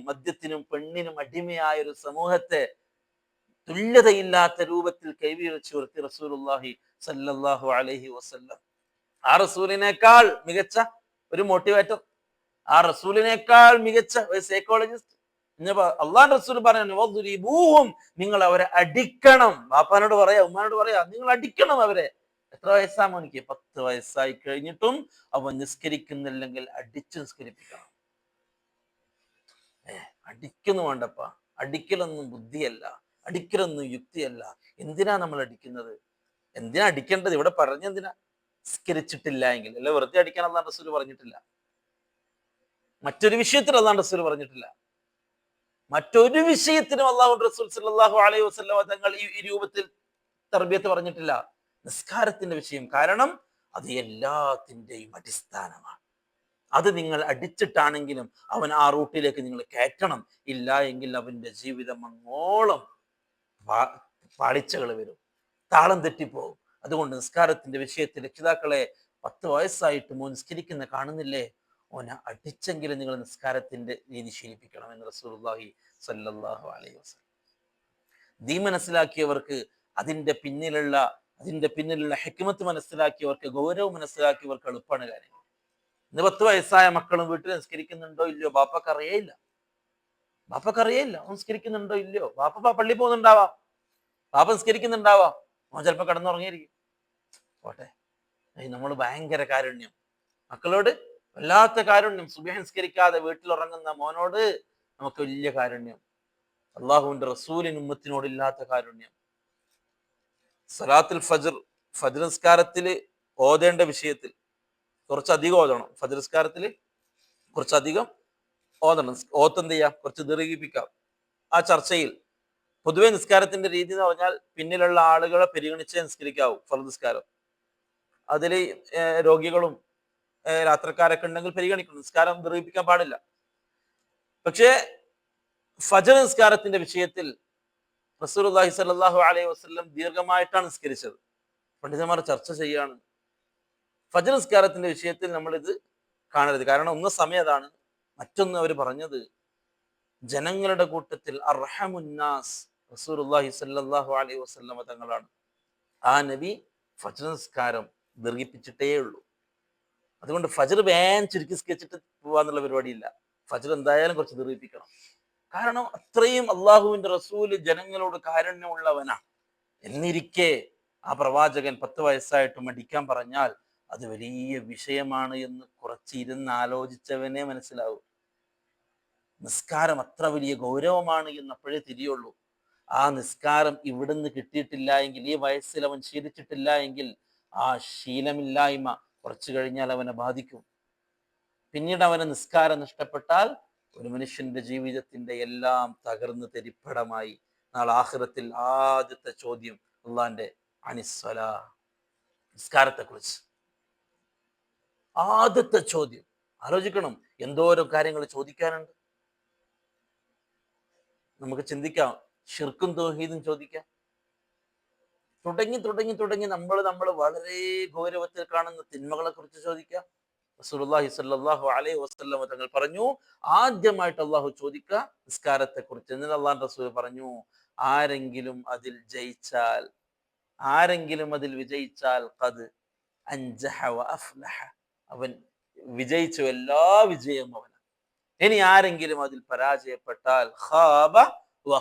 മദ്യത്തിനും പെണ്ണിനും അടിമയായ ഒരു സമൂഹത്തെ തുല്യതയില്ലാത്ത രൂപത്തിൽ കൈവീഴ്ച ഉയർത്തി റസൂലുള്ളാഹി സ്വല്ലല്ലാഹു അലൈഹി വസല്ലം. ആ റസൂലിനേക്കാൾ മികച്ച ഒരു മോട്ടിവേറ്റർ, ആ റസൂലിനേക്കാൾ മികച്ച ഒരു സൈക്കോളജിസ്റ്റ് അള്ളാഹുവിന്റെ റസൂൽ പറയുന്നു, നിങ്ങൾ അവരെ അടിക്കണം. ബാപ്പാനോട് പറയാ, ഉമ്മാനോട് പറയാ, നിങ്ങൾ അടിക്കണം അവരെ. എത്ര വയസ്സാ മോനിക്ക്? 10 വയസ്സായി കഴിഞ്ഞിട്ടും അവൻ നിസ്കരിക്കുന്നില്ലെങ്കിൽ അടിച്ചു നിസ്കരിപ്പിക്കണം. അടിക്കുന്നു വേണ്ടപ്പ. അടിക്കലൊന്നും ബുദ്ധിയല്ല, അടിക്കലൊന്നും യുക്തിയല്ല. എന്തിനാ നമ്മൾ അടിക്കുന്നത്? എന്തിനാ അടിക്കേണ്ടത്? ഇവിടെ പറഞ്ഞെന്തിനാ? നിസ്കരിച്ചിട്ടില്ല എങ്കിൽ, അല്ലെ വെറുതെ അടിക്കാൻ അള്ളാഹുവിന്റെ റസൂൽ പറഞ്ഞിട്ടില്ല. മറ്റൊരു വിഷയത്തിൽ അള്ളാഹുവിന്റെ റസൂൽ പറഞ്ഞിട്ടില്ല. മറ്റൊരു വിഷയത്തിനും അള്ളാഹുവിന്റെ റസൂൽ സല്ലല്ലാഹു അലൈഹി വസല്ലം തങ്ങൾ ഈ രൂപത്തിൽ തർബിയത്ത് പറഞ്ഞിട്ടില്ല. നിസ്കാരത്തിന്റെ വിഷയം, കാരണം അത് എല്ലാത്തിൻ്റെയും അടിസ്ഥാനമാണ്. അത് നിങ്ങൾ അടിച്ചിട്ടാണെങ്കിലും അവൻ ആ റൂട്ടിലേക്ക് നിങ്ങൾ കയറ്റണം. ഇല്ല എങ്കിൽ അവന്റെ ജീവിതം അങ്ങോളം പാളിച്ചകൾ വരും, താളം തെറ്റിപ്പോകും. അതുകൊണ്ട് നിസ്കാരത്തിന്റെ വിഷയത്തിൽ രക്ഷിതാക്കളെ 10 വയസ്സായിട്ട് മോൻ നിസ്കരിക്കുന്ന കാണുന്നില്ലേ, ഓനെ അടിച്ചെങ്കിലും നിങ്ങൾ നിസ്കാരത്തിന്റെ രീതി ശീലിപ്പിക്കണം എന്ന് റസൂലുള്ളാഹി സ്വല്ലല്ലാഹു അലൈഹി വസല്ലം. ദീൻ മനസ്സിലാക്കിയവർക്ക് അതിന്റെ പിന്നിലുള്ള ഹിക്മത്ത് മനസ്സിലാക്കിയവർക്ക്, ഗൗരവം മനസ്സിലാക്കിയവർക്ക് എളുപ്പമാണ് കാര്യങ്ങൾ. ഇന്ന് 10 വയസ്സായ മക്കളും വീട്ടിൽ നിസ്കരിക്കുന്നുണ്ടോ ഇല്ലയോ ബാപ്പക്കറിയേയില്ല. നിസ്കരിക്കുന്നുണ്ടോ ഇല്ലയോ. ബാപ്പ പള്ളി പോകുന്നുണ്ടാവാം, ബാപ്പ നിസ്കരിക്കുന്നുണ്ടാവാം, മോൻ ചിലപ്പോൾ കിടന്നുറങ്ങിയിരിക്കും. പോട്ടെ, നമ്മൾ ഭയങ്കര കാരുണ്യം, മക്കളോട് വല്ലാത്ത കാരുണ്യം. സുബ്ഹ് നിസ്കരിക്കാതെ വീട്ടിൽ ഉറങ്ങുന്ന മോനോട് നമുക്ക് വലിയ കാരുണ്യം. അള്ളാഹുവിന്റെ റസൂലിന് ഉമ്മത്തിനോട് ഇല്ലാത്ത കാരുണ്യം. സലാത്തുൽ ഫജ്ർ നിസ്കാരത്തിൽ ഓതേണ്ട വിഷയത്തിൽ കുറച്ചധികം ഓതണം. ഫജ്ർ നിസ്കാരത്തിൽ കുറച്ചധികം ഓതണം. ഓത്തെന്ത് ചെയ്യാം, കുറച്ച് ദീർഘിപ്പിക്കാം. ആ ചർച്ചയിൽ പൊതുവെ നിസ്കാരത്തിന്റെ രീതി എന്ന് പറഞ്ഞാൽ പിന്നിലുള്ള ആളുകളെ പരിഗണിച്ചേ നിസ്കരിക്കാവൂ. ഫർദ് നിസ്കാരം അതിൽ രോഗികളും യാത്രക്കാരൊക്കെ ഉണ്ടെങ്കിൽ പരിഗണിക്കണം, നിസ്കാരം ദീർഘിപ്പിക്കാൻ പാടില്ല. പക്ഷേ ഫജ്ർ നിസ്കാരത്തിന്റെ വിഷയത്തിൽ റസൂലുള്ളാഹി സ്വല്ലല്ലാഹു അലൈഹി വസല്ലം ദീർഘമായിട്ടാണ് നിസ്കരിച്ചത്. പണ്ഡിതന്മാർ ചർച്ച ചെയ്യാണ്, ഫജ്ർ നിസ്കാരത്തിന്റെ വിഷയത്തിൽ നമ്മൾ ഇത് കാണരുത്. കാരണം ഒന്ന് സമയം അതാണ്, മറ്റൊന്ന് അവർ പറഞ്ഞത് ജനങ്ങളുടെ കൂട്ടത്തിൽ അർഹമുന്നാസ് റസൂലുള്ളാഹി സ്വല്ലല്ലാഹു അലൈഹി വസല്ലം തങ്ങളാണ്. ആ നബി ഫജ്ർ നിസ്കാരം ദീർഘിപ്പിച്ചിട്ടേ ഉള്ളൂ. അതുകൊണ്ട് ഫജ്ർ ചുരുക്കി സ്കെച്ചിട്ട് പോവാന്നുള്ള പരിപാടിയില്ല. ഫജ്ർ എന്തായാലും കുറച്ച് ദീർഘിപ്പിക്കണം. കാരണം അത്രയും അള്ളാഹുവിന്റെ റസൂല് ജനങ്ങളോട് കാരുണ്യമുള്ളവനാ. എന്നിരിക്കെ ആ പ്രവാചകൻ 10 വയസ്സായിട്ട് മടിക്കാൻ പറഞ്ഞാൽ അത് വലിയ വിഷയമാണ് എന്ന് കുറച്ചിരുന്ന് ആലോചിച്ചവനെ മനസ്സിലാവും. നിസ്കാരം അത്ര വലിയ ഗൗരവമാണ് എന്ന് അപ്പോഴേ തിരിയുള്ളൂ. ആ നിസ്കാരം ഇവിടുന്ന് കിട്ടിയിട്ടില്ല എങ്കിൽ, ഈ വയസ്സിൽ അവൻ ശീലിച്ചിട്ടില്ല എങ്കിൽ, ആ ശീലമില്ലായ്മ കുറച്ചു കഴിഞ്ഞാൽ അവനെ ബാധിക്കും. പിന്നീട് അവന് നിസ്കാരം നഷ്ടപ്പെട്ടാൽ ഒരു മനുഷ്യന്റെ ജീവിതത്തിന്റെ എല്ലാം തകർന്ന് തെരിപ്പടമായി. നാളെ ആഖിറത്തിൽ ആദ്യത്തെ ചോദ്യം അള്ളാന്റെ അനിസ്വലാ, നിസ്കാരത്തെ കുറിച്ച് ആദ്യത്തെ ചോദ്യം. ആലോചിക്കണം, എന്തോരം കാര്യങ്ങൾ ചോദിക്കാനുണ്ട്. നമുക്ക് ചിന്തിക്കാം, ഷിർക്കും തൗഹീദും ചോദിക്കാം. തുടങ്ങി നമ്മൾ വളരെ ഗൗരവത്തിൽ കാണുന്ന തിന്മകളെ കുറിച്ച് ചോദിക്കാം. റസൂലുള്ളാഹി സ്വല്ലല്ലാഹു അലൈഹി വസല്ലം തങ്ങൾ പറഞ്ഞു, ആദ്യമായിട്ട് അള്ളാഹു ചോദിക്കുക നിസ്കാരത്തെ കുറിച്ച്. എന്നിട്ട് അള്ളാഹു റസൂൽ പറഞ്ഞു, ആരെങ്കിലും അതിൽ വിജയിച്ചാൽ ഖദ് അൻജഹ വ അഫ്ലഹ, അവൻ വിജയിച്ചു, എല്ലാ വിജയവും അവനാണ്. ഇനി ആരെങ്കിലും അതിൽ പരാജയപ്പെട്ടാൽ ഖാബ വ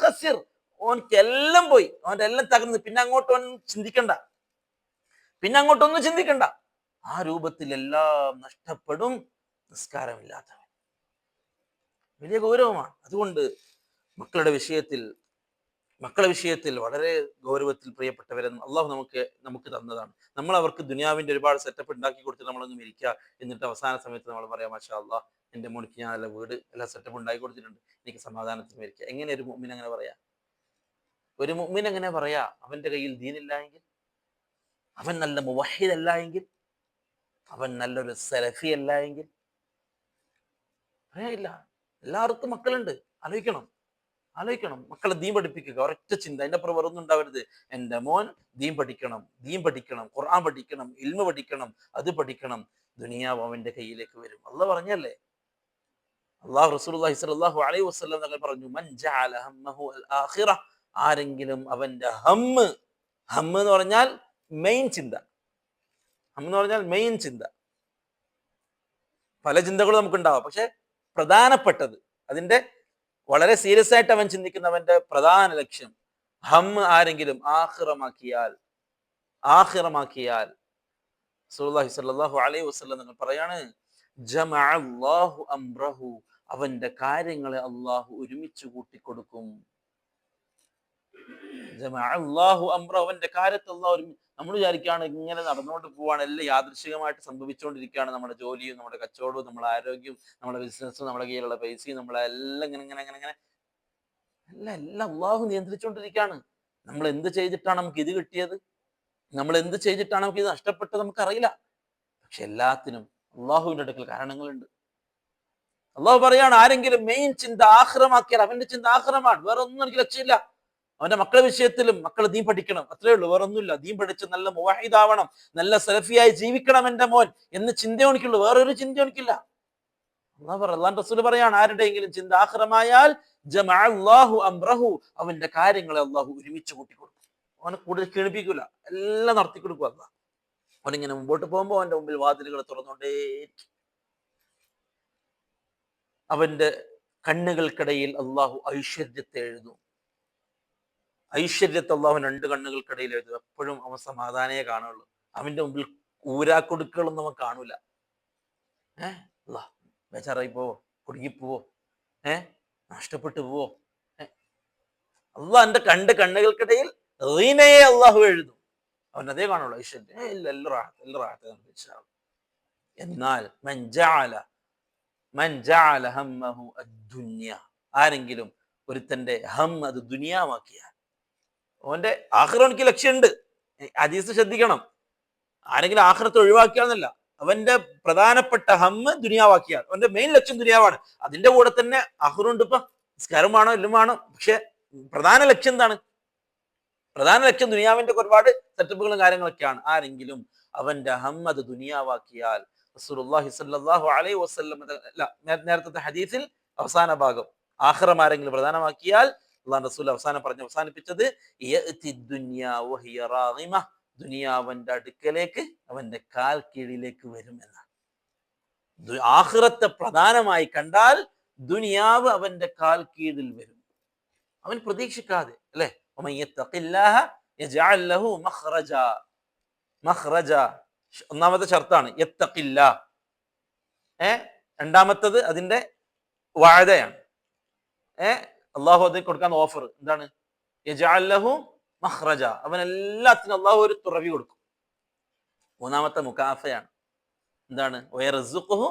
ഖസിർ, ഓൻക്ക് എല്ലാം പോയി, അവന്റെ എല്ലാം തകർന്ന്, പിന്നെ അങ്ങോട്ടൊന്നും ചിന്തിക്കണ്ട. ആ രൂപത്തിൽ എല്ലാം നഷ്ടപ്പെടും നിസ്കാരമില്ലാത്തവൻ. വലിയ ഗൗരവമാണ്. അതുകൊണ്ട് മക്കളുടെ വിഷയത്തിൽ വളരെ ഗൗരവത്തിൽ പ്രിയപ്പെട്ടവരെന്ന് അള്ളാഹു നമുക്ക് തന്നതാണ്. നമ്മൾ അവർക്ക് ദുനിയാവിന്റെ ഒരുപാട് സെറ്റപ്പ് ഉണ്ടാക്കി കൊടുത്തിട്ട് നമ്മളൊന്നും ഇരിക്കുക, എന്നിട്ട് അവസാന സമയത്ത് നമ്മൾ പറയാം, മാഷാ അള്ളാഹ് എൻ്റെ മോനിക്ക് ഞാൻ നല്ല വീട്, എല്ലാ സെറ്റപ്പ് ഉണ്ടാക്കി കൊടുത്തിട്ടുണ്ട്, എനിക്ക് സമാധാനത്തിന് ഇരിക്കുക. എങ്ങനെ ഒരു മുഅ്മിൻ അങ്ങനെ പറയാ? അവന്റെ കയ്യിൽ ദീനില്ല എങ്കിൽ, അവൻ നല്ല മുവഹിദ് അല്ല എങ്കിൽ, അവൻ നല്ലൊരു സലഫി അല്ല എങ്കിൽ പറയില്ല. എല്ലാവർക്കും മക്കളുണ്ട്. ആലോചിക്കണം, മക്കളെ ദീൻ പഠിപ്പിക്കുക. ഒരൊറ്റ ചിന്ത, അതിന്റെ അപ്പുറം വേറൊന്നും ഉണ്ടാവരുത്. എൻ്റെ മോൻ ദീൻ പഠിക്കണം, ഖുർആൻ പഠിക്കണം, ഇൽമ പഠിക്കണം, അത് പഠിക്കണം, ദുനിയാവ് അവന്റെ കയ്യിലേക്ക് വരും. അള്ളാഹ് പറഞ്ഞല്ലേ, റസൂലുള്ളാഹി സ്വല്ലല്ലാഹു അലൈഹി വസല്ലം തങ്ങൾ പറഞ്ഞു, മൻ ജഅല ഹമ്മഹു അൽ ആഖിറ, ആരെങ്കിലും അവന്റെ ഹമ്മ് എന്ന് പറഞ്ഞാൽ മെയിൻ ചിന്ത, പല ചിന്തകളും നമുക്കുണ്ടാവാം, പക്ഷെ പ്രധാനപ്പെട്ടത്, അതിന്റെ വളരെ സീരിയസ് ആയിട്ട് അവൻ ചിന്തിക്കുന്നവന്റെ പ്രധാന ലക്ഷ്യം ഹമ്മ് ആരെങ്കിലും ആഖിറമാക്കിയാൽ റസൂലുള്ളാഹി സ്വല്ലല്ലാഹു അലൈഹി വസല്ലം തങ്ങൾ പറയാണ്, ജമഅല്ലാഹു അംറഹു, അവന്റെ കാര്യങ്ങളെ അള്ളാഹു ഒരുമിച്ച് കൂട്ടിക്കൊടുക്കും. അവന്റെ കാര്യത്തെ അള്ളാഹു നമ്മൾ വിചാരിക്കുകയാണ് ഇങ്ങനെ നടന്നുകൊണ്ട് പോവാണ്, എല്ലാം യാദൃശികമായിട്ട് സംഭവിച്ചുകൊണ്ടിരിക്കുകയാണ്. നമ്മുടെ ജോലിയും, നമ്മുടെ കച്ചവടവും, നമ്മുടെ ആരോഗ്യവും, നമ്മുടെ ബിസിനസ്സും, നമ്മുടെ കയ്യിലുള്ള പൈസയും, നമ്മളെല്ലാം ഇങ്ങനെ എല്ലാം അള്ളാഹു നിയന്ത്രിച്ചുകൊണ്ടിരിക്കുകയാണ്. നമ്മൾ എന്ത് ചെയ്തിട്ടാണ് നമുക്ക് ഇത് കിട്ടിയത്, നമ്മൾ എന്ത് ചെയ്തിട്ടാണ് നമുക്ക് ഇത് നഷ്ടപ്പെട്ടത്, നമുക്കറിയില്ല. പക്ഷെ എല്ലാത്തിനും അള്ളാഹുവിന്റെ അടുക്കൽ കാരണങ്ങളുണ്ട്. അള്ളാഹു പറയാണ്, ആരെങ്കിലും മെയിൻ ചിന്ത ആഖിറമാക്കിയാൽ അവന്റെ ചിന്ത ആഖിറമാണ്, വേറെ ഒന്നും എനിക്ക് ലക്ഷ്യമില്ല. അവന്റെ മക്കളുടെ വിഷയത്തിലും മക്കൾ ദീൻ പഠിക്കണം, അത്രേ ഉള്ളൂ, വേറൊന്നുമില്ല. ദീൻ പഠിച്ച് നല്ല മുവാഹിദാവണം, നല്ല സലഫിയായി ജീവിക്കണം എന്റെ മോൻ എന്ന് ചിന്ത എനിക്കുള്ളൂ, വേറൊരു ചിന്ത എനിക്കില്ല. അള്ളാഹു റസൂൽ പറയാണ്, ആരുടെയെങ്കിലും ചിന്ത ആഖിറമായാൽ ജമഅല്ലാഹു അംറഹു, അവന്റെ കാര്യങ്ങളെ അള്ളാഹു ഒരുമിച്ച് കൂട്ടിക്കൊടുക്കും. അവനെ കൂടുതൽ ക്ഷീണിപ്പിക്കൂല, എല്ലാം നടത്തി കൊടുക്കും അള്ളാഹ്. അവനിങ്ങനെ മുമ്പോട്ട് പോകുമ്പോൾ അവന്റെ മുമ്പിൽ വാതിലുകൾ തുറന്നുകൊണ്ടേ. അവന്റെ കണ്ണുകൾക്കിടയിൽ അള്ളാഹു ഐശ്വര്യത്തെ എഴുതും. ഐശ്വര്യത്തെ അള്ളാഹു രണ്ട് കണ്ണുകൾക്കിടയിൽ എഴുതും. എപ്പോഴും അവൻ സമാധാനയെ കാണുള്ളൂ. അവന്റെ മുമ്പിൽ ഊരാക്കൊടുക്കുകളൊന്നും അവൻ കാണൂല. അല്ലാ ബേജാറായി പോവോ, കുടുങ്ങിപ്പോവോ, നഷ്ടപ്പെട്ടു പോവോ? അള്ളാഹ് എന്റെ കണ്ണുകൾക്കിടയിൽ റീനയെ അള്ളാഹു എഴുതും. അവൻ അതേ കാണുള്ളൂ, ഐശ്വര്യം. എന്നാൽ ആരെങ്കിലും ഒരുത്തന്റെ ഹം അത് ദുനിയാവാക്കിയാൽ, അവന്റെ ആഖിറക്ക് ലക്ഷ്യമുണ്ട്. ഹദീസ് ശ്രദ്ധിക്കണം. ആരെങ്കിലും ആഖിറത്ത് ഒഴിവാക്കിയാന്നല്ല, അവന്റെ പ്രധാനപ്പെട്ട ഹമ്മ് ദുനിയാവാക്കിയാൽ, അവന്റെ മെയിൻ ലക്ഷ്യം ദുനിയാവാണ്. അതിന്റെ കൂടെ തന്നെ ആഖിറുണ്ട്. ഇപ്പൊ നിസ്കാരം വേണോ, എല്ലാം വേണം, പക്ഷെ പ്രധാന ലക്ഷ്യം എന്താണ്? പ്രധാന ലക്ഷ്യം ദുനിയാവിന്റെ ഒരുപാട് സെറ്റപ്പുകളും കാര്യങ്ങളൊക്കെയാണ്. ആരെങ്കിലും അവന്റെ ഹമ്മ് അത് ദുനിയാവാക്കിയാൽ, റസൂലുള്ളാഹി സ്വല്ലല്ലാഹു അലൈഹി വസല്ലം നേരത്തെ ഹദീസിൽ അവസാന ഭാഗം ആഖിറം ആരെങ്കിലും പ്രധാനമാക്കിയാൽ, അള്ളാഹു റസൂൽ അവസാനിപ്പിച്ചത് ദുനിയാവന്റെ അടുക്കലേക്ക്, അവന്റെ കാൽ കീഴിലേക്ക് വരും എന്നാണ്. ആഖിറത്തെ പ്രധാനമായി കണ്ടാൽ ദുനിയാവ് അവന്റെ കാൽ കീഴിൽ വരും. അവൻ പ്രതീക്ഷിക്കാതെ, അല്ലെ? ഒന്നാമത്തെ ഷർത്താണ് യത്തഖില്ലാ. രണ്ടാമത്തത് അതിന്റെ വാഅദയാണ്. അള്ളാഹു അതിന് കൊടുക്കാൻ ഓഫർ എന്താണ്? യജഅൽ ലഹു മഖ്റജ, അവൻ എല്ലാത്തിനും അള്ളാഹു ഒരു തുറവി കൊടുക്കും. മൂന്നാമത്തെ മുകാഫയാണ്. എന്താണ്? വയർസുഖുഹു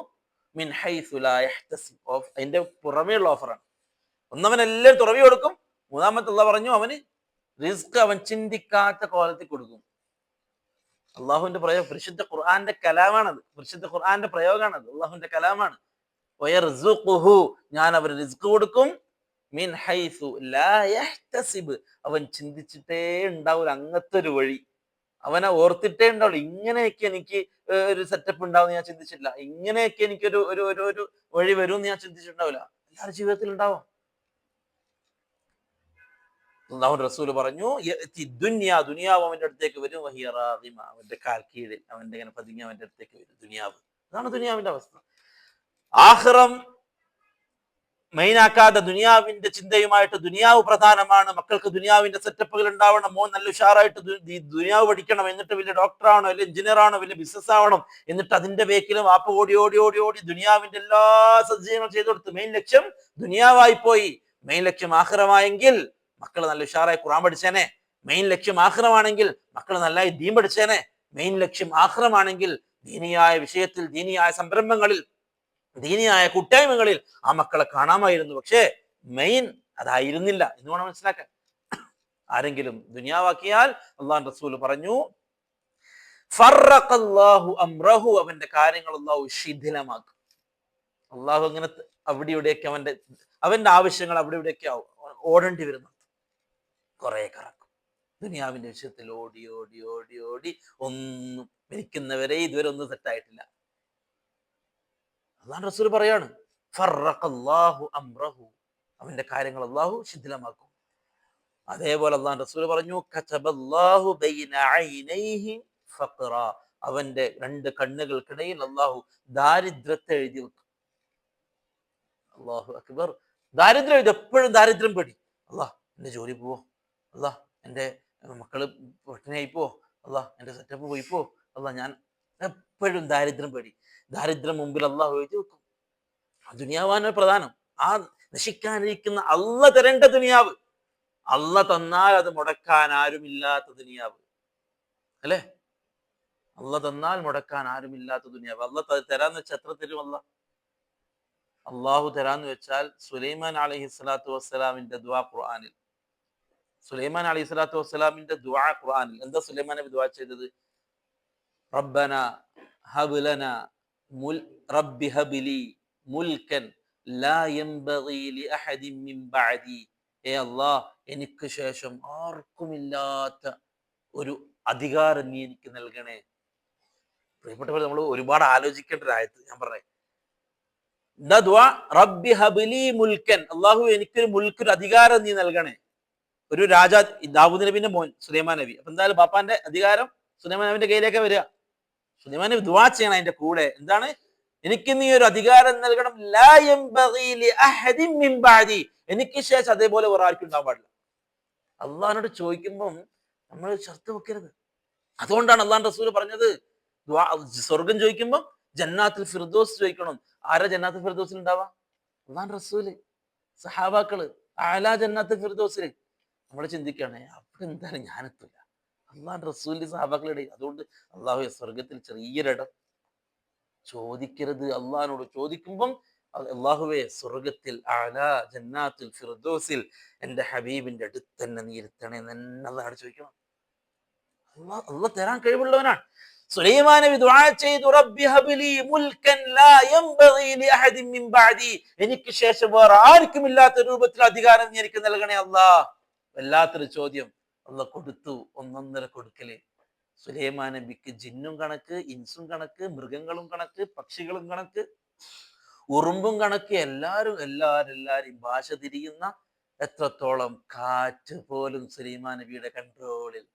മിൻ ഹൈസു ലാ യഹ്തസിബ്, അതിന്റെ പുറമേയുള്ള ഓഫറാണ്. ഒന്നവൻ എല്ലാം തുറവി കൊടുക്കും. മൂന്നാമത്തെ അള്ളാഹ് പറഞ്ഞു, അവന് റിസ്ക് അവൻ ചിന്തിക്കാത്ത കോലത്തിൽ കൊടുക്കും. അള്ളാഹുവിന്റെ പ്രയോഗം, പരിശുദ്ധ ഖുർആന്റെ കലാമാണത്, പരിശുദ്ധ ഖുർആന്റെ പ്രയോഗമാണത്, അള്ളാഹുവിന്റെ കലാമാണ്. വയർസുഖുഹു, ഞാൻ അവന് റിസ്ക് കൊടുക്കും, മിൻ ഹൈസു ലാ യഹ്തസിബ്, അവൻ ചിന്തിച്ചിട്ടേ ഉണ്ടാവില്ല അങ്ങനത്തെ ഒരു വഴി, അവനെ ഓർത്തിട്ടേ ഉണ്ടാവില്ല. ഇങ്ങനെയൊക്കെ എനിക്ക് ഒരു സെറ്റപ്പ് ഉണ്ടാവും ഞാൻ ചിന്തിച്ചിട്ടില്ല, ഇങ്ങനെയൊക്കെ എനിക്കൊരു ഒരു ഒരു വഴി വരും എന്ന് ഞാൻ ചിന്തിച്ചിട്ടുണ്ടാവില്ല. എല്ലാവരുടെ ജീവിതത്തിൽ ഉണ്ടാവും. അല്ലാഹു റസൂൽ പറഞ്ഞു, ദുനിയാവ് അവന്റെ അടുത്തേക്ക് വരും, അവന്റെ കാൽ കീഴിൽ, അവന്റെ ഇങ്ങനെ പതുങ്ങി അവന്റെ അടുത്തേക്ക് വരും ദുനിയാവ്. അതാണ് ദുനിയാവിന്റെ അവസ്ഥ. ആഖിറം മെയിനാക്കാതെ ദുനിയാവിന്റെ ചിന്തയുമായിട്ട്, ദുനിയാവ് പ്രധാനമാണ്, മക്കൾക്ക് ദുനിയാവിന്റെ സെറ്റപ്പുകൾ ഉണ്ടാവണം, മോൻ നല്ല ഉഷാറായിട്ട് ദുനിയാവ് പഠിക്കണം, എന്നിട്ട് വലിയ ഡോക്ടറാണോ, വലിയ എഞ്ചിനീയർ ആണോ, വലിയ ബിസിനസ് ആവണം, എന്നിട്ട് അതിന്റെ ബേക്കിലും വാപ്പ ഓടി ഓടി ഓടി ഓടി ദുനിയാവിന്റെ എല്ലാ സജ്ജീകരണം ചെയ്തു കൊടുത്ത് മെയിൻ ലക്ഷ്യം ദുനിയാവായി പോയി. മെയിൻ ലക്ഷ്യം ആഖിറമായെങ്കിൽ മക്കൾ നല്ല ഉഷാറായി ഖുർആൻ പഠിച്ചേനെ. മെയിൻ ലക്ഷ്യം ആഖിറമാണെങ്കിൽ മക്കൾ നന്നായി ദീൻ പഠിച്ചേനെ. മെയിൻ ലക്ഷ്യം ആഖിറമാണെങ്കിൽ ദീനിയായ വിഷയത്തിൽ, ദീനിയായ സംരംഭങ്ങളിൽ, ദീനിയായ കൂട്ടായ്മകളിൽ ആ മക്കളെ കാണാമായിരുന്നു. പക്ഷേ മെയിൻ അതായിരുന്നില്ല എന്ന് വേണം മനസ്സിലാക്കാൻ. ആരെങ്കിലും ദുനിയാവാക്കിയാൽ അള്ളാഹു റസൂൽ പറഞ്ഞു, ഫറഖല്ലാഹു അംറഹു, അവന്റെ കാര്യങ്ങൾ അള്ളാഹു ശിഥിലമാക്കും. അള്ളാഹു അങ്ങനെ അവിടെ ഇവിടെയൊക്കെ അവന്റെ ആവശ്യങ്ങൾ അവിടെ ഇവിടെയൊക്കെ ആവും, ഓടേണ്ടി വരുന്നു, കുറെ കറക്കും. ദുനിയാവിന്റെ വിഷയത്തിൽ ഓടി ഓടി ഓടി ഓടി ഒന്നും മരിക്കുന്നവരെ ഇതുവരെ ഒന്നും സെറ്റായിട്ടില്ല. അള്ളാഹു റസൂൽ പറയാണ്, ഫറഖല്ലാഹു അംറഹു, അവന്റെ കാര്യങ്ങൾ അള്ളാഹു ശിഥിലമാക്കും. അതേപോലെ അള്ളാഹു റസൂൽ പറഞ്ഞു, കതബല്ലാഹു ബൈന ഐനൈഹി ഫഖറ, അവന്റെ രണ്ട് കണ്ണുകൾക്കിടയിൽ അള്ളാഹു ദാരിദ്ര്യത്തെ എഴുതി വെക്കും. അല്ലാഹു അക്ബർ. ദാരിദ്ര്യം എഴുതി, എപ്പോഴും ദാരിദ്ര്യം പേടി. അള്ളാഹ് എന്റെ ജോലി പോവോ, അള്ളാഹ് എന്റെ മക്കള് പട്ടിണിയായി പോവോ, അള്ളാഹ് എന്റെ സെറ്റപ്പ് പോയി പോവോ, അള്ളാഹ് ഞാൻ എപ്പോഴും ദാരിദ്ര്യം പേടി. ദാരിദ്ര്യം മുമ്പിൽ അള്ളാഹു എഴുതി വെക്കും. ദുനിയാവാണ് പ്രധാനം. ആ നശിക്കാനിരിക്കുന്ന അള്ള തരേണ്ട ദുനിയാവ്, അള്ള തന്നാൽ അത് മുടക്കാൻ ആരുമില്ലാത്ത ദുനിയാവ്, അല്ലെ? അള്ള തന്നാൽ മുടക്കാൻ ആരുമില്ലാത്ത ദുനിയാവ്. അള്ള തരാന്ന് വെച്ചാൽ എത്ര തരും? അള്ളാഹു തരാന്ന് വെച്ചാൽ സുലൈമാൻ അലൈഹി സ്വലാത്തു വസ്സലാമിന്റെ ദുആ ഖുർആനിൽ, സുലൈമാൻ അലൈഹി സ്വലാത്തു വസ്സലാമിന്റെ ദുആ ഖുർആനിൽ എന്താ സുലൈമാൻ നബി ദുആ ചെയ്തത്? റബ്ബന ഹബ് ലനാ റബ്ബി ഹബ് ലി മുൽക്കൻ ലാ യൻബഗി ലി അഹദിൻ മിൻ ബഅദി, അല്ലാ, എനിക്ക് ശേഷം ആർക്കുമില്ലാത്ത ഒരു അധികാരം നീ എനിക്ക് നൽകണേ. പ്രിയപ്പെട്ടവർ, നമ്മൾ ഒരുപാട് ആലോചിക്കേണ്ട ഒരു ആയത്ത് ഞാൻ പറഞ്ഞേ. എന്താ ദുആ? റബ്ബി ഹബ്ലി മുൽക്കൻ, അള്ളാഹു എനിക്കൊരു മുൽക്ക്, ഒരു അധികാരം നീ നൽകണേ. ഒരു രാജാ, ദാവൂദ് നബിന്റെ മോൻ സുലൈമാൻ നബി. അപ്പൊ എന്തായാലും ബാപ്പാന്റെ അധികാരം സുലൈമാൻ നബിന്റെ കയ്യിലേക്ക് വരിക. സുലൈമാൻ നബി ദുആ ചെയ്യണം അതിന്റെ കൂടെ. എന്താണ്? എനിക്ക് നീ ഒരു അധികാരം നൽകണം, ലാ യംബഗി ലി അഹദിൻ മിൻ ബഅദി, എനിക്ക് ശേഷം അതേപോലെ വേറെ ആർക്കും ഉണ്ടാവാൻ പാടില്ല. അള്ളാഹിനോട് ചോദിക്കുമ്പം നമ്മൾ ഷർത്ത് വെക്കരുത്. അതുകൊണ്ടാണ് അള്ളാഹ് റസൂൽ പറഞ്ഞത്, സ്വർഗം ചോദിക്കുമ്പോൾ ജന്നാത്തുൽ ഫിർദൗസ് ചോദിക്കണം. ആരാ ജന്നാത്തുൽ ഫിർദൗസിൽ ഉണ്ടാവാ? അള്ളാഹ് റസൂല്, സഹാബാക്കള്, ആലാ ജന്നാത്തുൽ ഫിർദൗസിൽ. നമ്മൾ ചിന്തിക്കുകയാണ്, അവിടെ എന്തായാലും ഞാനെത്തില്ല. അള്ളാഹ് റസൂലിന്റെ സഹാബാക്കളുടെ. അതുകൊണ്ട് അള്ളാഹു സ്വർഗത്തിൽ ചെറിയൊരിടം ചോദിക്കരുത്. അള്ളാഹിനോട് ചോദിക്കുമ്പം അള്ളാഹുവെ സ്വർഗത്തിൽ ആലാ ജന്നാത്തുൽ ഫിർദൗസിൽ എന്റെ ഹബീബിന്റെ അടുത്ത് തന്നെ നീ ഇരുത്തണേ എന്ന് അള്ളാഹോട് ചോദിക്കണം. അള്ളാഹ് തരാൻ കഴിവുള്ളവനാണ്. സുലൈമാൻ നബി ദുആ ചെയ്തു, റബ്ബി ഹബ്ലി മുൽക്കൻ ലാ യംബഗി ലി അഹദിൻ മിൻ ബഅദി, എനിക്ക് ശേഷം വേറെ ആർക്കും ഇല്ലാത്ത രൂപത്തിൽ അധികാരം നീ എനിക്ക് നൽകണേ അല്ലാഹ്. വല്ലാത്തൊരു ചോദ്യം. അള്ളാഹ് കൊടുത്തു. ഒന്നൊന്നര കൊടുക്കല്. സുലൈമാൻ നബിക്ക് ജിന്നും കണക്ക്, ഇൻസും കണക്ക്, മൃഗങ്ങളും കണക്ക്, പക്ഷികളും കണക്ക്, ഉറുമ്പും കണക്ക്, എല്ലാരും ഭാഷ തിരിയുന്ന എത്രത്തോളം കാറ്റ് പോലും സുലൈമാൻ നബിയുടെ കൺട്രോളിൽ.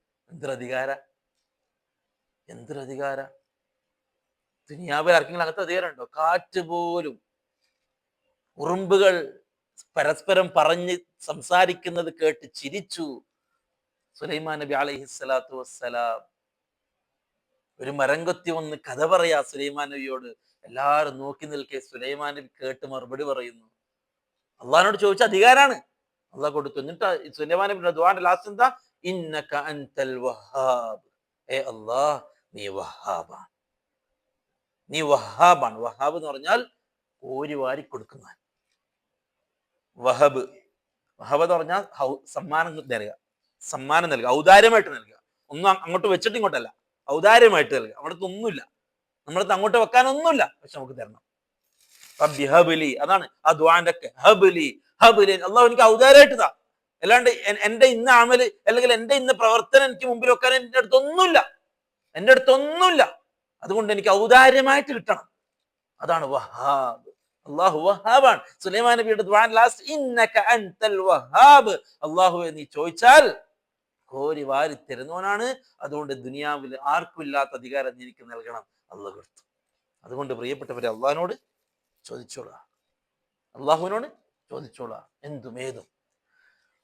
എന്തൊരധികാര ദുനിയാവിൽ ആർക്കെങ്കിലും അങ്ങനത്തെ അധികാരം ഉണ്ടോ? കാറ്റ് പോലും, ഉറുമ്പുകൾ പരസ്പരം പറഞ്ഞ് സംസാരിക്കുന്നത് കേട്ട് ചിരിച്ചു സുലൈമാൻ നബി അലൈഹിസ്സലാത്തു വസ്സലാം. ഒരു മരംകൊത്തി വന്ന് കഥ പറയാ സുലൈമാൻ നബിയോട്. എല്ലാരും നോക്കി നിൽക്കെ സുലൈമാൻ നബി കേട്ട് മറുപടി പറയുന്നു. അള്ളാഹിനോട് ചോദിച്ച അധികാരാണ്, അള്ളാഹ് കൊടുത്തു. എന്നിട്ട് സുലൈമാൻ നബിയുടെ ദുആന്റെ ലാസ്റ്റ് എന്താ? ഇന്നക അൻതൽ വഹാബ്, അള്ളാഹ് നീ വഹാബാണ്. നീ വഹാബാണ്. വഹാബ് എന്ന് പറഞ്ഞാൽ കോരി വാരി കൊടുക്കുന്നവൻ. വഹബ് എന്ന് പറഞ്ഞാൽ സമ്മാനം നൽകുക, ഔദാര്യമായിട്ട് നൽകുക. ഒന്നും അങ്ങോട്ട് വെച്ചിട്ട് ഇങ്ങോട്ടല്ല, ഔദാര്യമായിട്ട് നൽകുക. അവിടുത്തെ ഒന്നുമില്ല, നമ്മളടുത്ത് അങ്ങോട്ട് വെക്കാനൊന്നുമില്ല, പക്ഷെ നമുക്ക് തരണം. റബ്ബി ഹബ്ലി, അതാണ് ആ ദുആന്റെ ഒക്കെ. ഹബ്ലി ഹബ്ലി, അള്ളാഹു എനിക്ക് ഔദാര്യമായിട്ട് താ. അല്ലാണ്ട് എന്റെ ഇന്ന അമല് അല്ലെങ്കിൽ എന്റെ ഇന്ന പ്രവർത്തനം എനിക്ക് മുമ്പിൽ വെക്കാൻ എന്റെ അടുത്തൊന്നുമില്ല. അതുകൊണ്ട് എനിക്ക് ഔദാര്യമായിട്ട് കിട്ടണം. അതാണ് വഹാബ്. അള്ളാഹു വഹാബാണ്. സുലൈമാൻ നബിയുടെ ദുആ ലാസ്റ്റ് ഇന്നക അൻതൽ വഹാബ്, അള്ളാഹുവെ നീ ചോദിച്ചാൽ കോരി വാരി തരുന്നവനാണ്. അതുകൊണ്ട് ദുനിയാവിൽ ആർക്കും ഇല്ലാത്ത അധികാരം നീ എനിക്ക് നൽകണം. അള്ളാഹു കൊടുത്തു. അതുകൊണ്ട് പ്രിയപ്പെട്ടവരെ, അള്ളാഹിനോട് ചോദിച്ചോളാ, അള്ളാഹുവിനോട് ചോദിച്ചോളാ എന്തും ഏതും.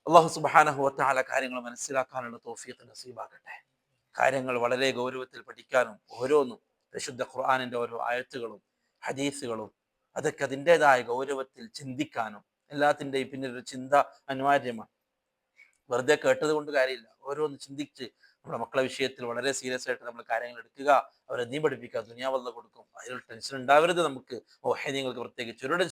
അള്ളാഹു സുബ്ഹാനഹു വ തആല കാര്യങ്ങൾ മനസ്സിലാക്കാനുള്ള തൗഫീഖ് നസീബാക്കട്ടെ. കാര്യങ്ങൾ വളരെ ഗൗരവത്തിൽ പഠിക്കാനും ഓരോന്നും പരിശുദ്ധ ഖുർആനിന്റെ ഓരോ ആയത്തുകളും ഹദീസുകളും അതൊക്കെ അതിൻ്റെതായ ഗൗരവത്തിൽ ചിന്തിക്കാനും എല്ലാത്തിൻ്റെയും പിന്നിലൊരു ചിന്ത അനിവാര്യമാണ്. വെറുതെ കേട്ടത് കൊണ്ട് കാര്യമില്ല. ഓരോന്ന് ചിന്തിച്ച് നമ്മുടെ മക്കളെ വിഷയത്തിൽ വളരെ സീരിയസ് ആയിട്ട് നമ്മൾ കാര്യങ്ങൾ എടുക്കുക, അവരെ നീ പഠിപ്പിക്കുക. ദുനിയാവല്ല കൊടുക്കും, അതിൽ ടെൻഷൻ ഉണ്ടാവരുത് നമുക്ക്. ഓഹ്യങ്ങൾക്ക് പ്രത്യേകിച്ച് ഒരു